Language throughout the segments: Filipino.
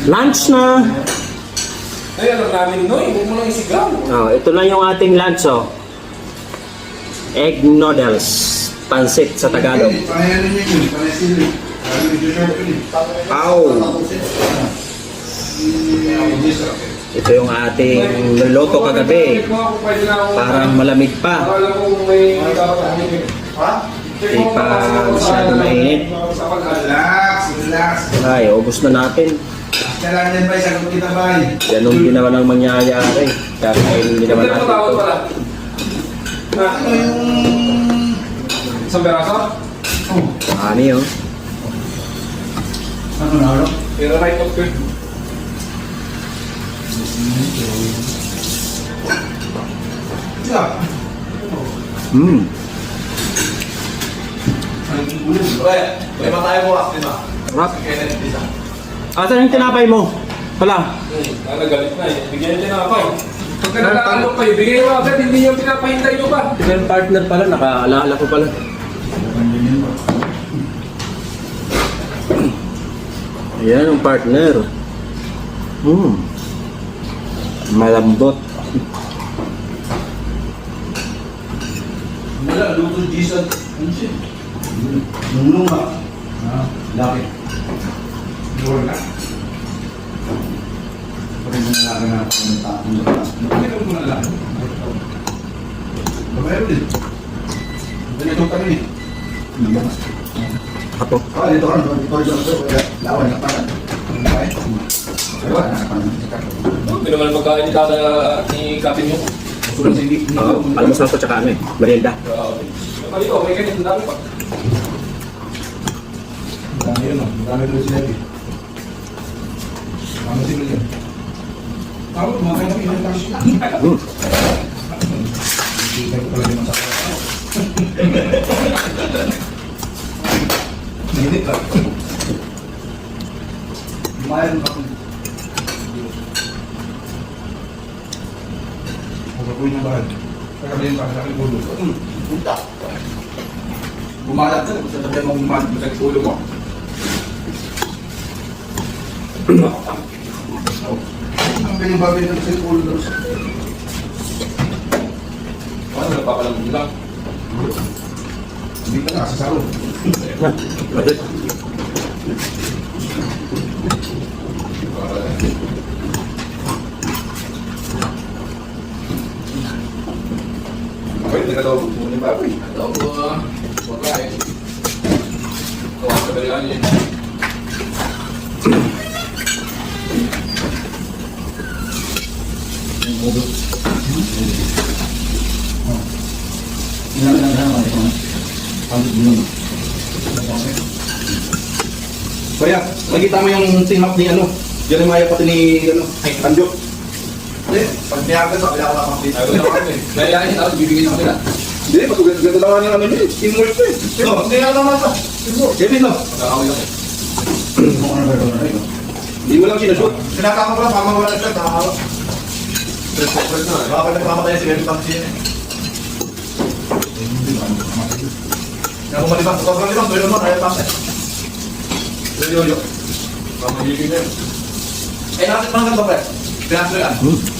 Lunch na! Ay, alam namin, Noy. Huwag mo lang isigaw. Oh, ito na yung ating lunch, oh. Egg noodles. Pansit sa Tagalog. Ow! Ito yung ating niloto kagabi. Parang malamig pa. Hindi pa masyado mainit. Ay, ubos na natin. Ganun din naman ang mangyayari. Kakainin din naman natin. Ano yung... Isang beraso? Ano yun? Ano na ano? Pero right up here. Hmm. May matay mo ako, di ba? Rap. Asan yung tinapay mo? Wala. Nagalit na eh. Bigyan niyo na ako. Pagka nag-aalok kayo, bigyan niyo agad, hindi niyo pinapahintay niyo pa. Yung partner pala, nakaalala ko pala. Ayan yung partner. Malambot. Wala, luto Jason. Ano siya? Nunong ba? Laki. Luwag na. Pagka mo nalaga na ako ng tapon na taas. Pagka mo nalaga. Babaero din. Ganito kami eh. Ako. Ah, dito ka. Dito ka. Lawan na pala. Lawan na pala. Hindi naman ang pagkain ni Tata ni Kapin yung. Almusal ko tsaka ano eh, merienda. Kali ko, may ganito dami pa. Dami yun, no? Dami doon sila eh. Dami sila yun. Tawag, kumakain kami ng taxi. Hindi ko pala yung masakit. Hindi ka. Lumayan ka. Pagkakuin ng bahan. Kaya yung sa aking ulo. Punta. Bumalat ka. Sa tabi mong bumalat mo sa ulo mo. Ang pinababay ng sa ulo doon. Ano, napapalamig lang. Hindi ka na, sa saro. Okay, nagkatawa po ni Papi. Adobo, pagkain. Kawan sa balikan yun. Kaya, nakita mo yung team up ni ano, Jeremiah pati ni ano, Anjo. Hindi, pag niyagas ako, kaya ako nakakapit. Ayaw na kami. Nahilain tapos bibigyan ako nila. Hindi, ganda lang nga namin yun. Teamwork ko eh. No, hindi na naman ito. Kevin, no? Nakakawin ako. Hindi mo lang sinashoot. Sinatama ko lang, pama wala na siya, nakakawa. Respect na eh. Baka pala nagmamatay si Kevin Pangsin eh. Kaya kung malibang, sobrang libang, tuloy naman, kaya pangsin. Yo. Mamagiging na yun. Eh, nakasip pa nga ba, pre? Pinasok yan.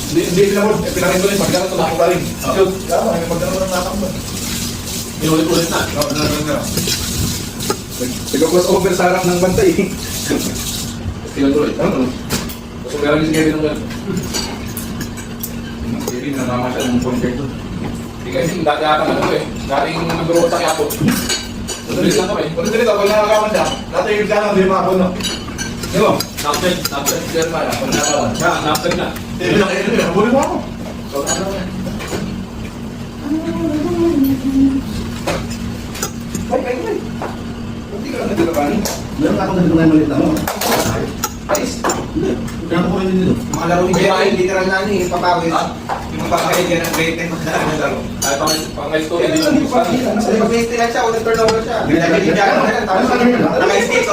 Hindi pinabot, pinakin ko rin, pagkakaroon ito, nakakita rin. Shoot. Kaya mo, pagkakaroon ng nakakita. Inulit-ulit na. Nag-cross over sa harap ng bantay. Tinutuloy. Ano? Gusto meron din si Kevin ng gano'n. Kevin, namama siya ng point doon. Hindi kasi dati ata na ito eh. Dating nag-grow sa Quiapo. Tuloy lang kami. Pag dito, pag nakakaman siya, dati yung gano'n, hindi makapon, no? Di ba? Naptag. Jeremiah, pag nakakaman. Siya, naptag na. Hindi lang, nabuli mo ako. So, ano na? Ay. Hindi ka lang nagkakapanin. Meron ako nagkakapanin ng maliit na mo. Ayos. Hindi. Kaya ko rin dito. Mga laro ni Jerry, literal na ni, papawis. Yung papakawis yan ang grade 10 mga laro. Ay, pang-high-school. Hindi Hindi pa. pa. Pag-high siya, ulit turnover siya. Naka-stick,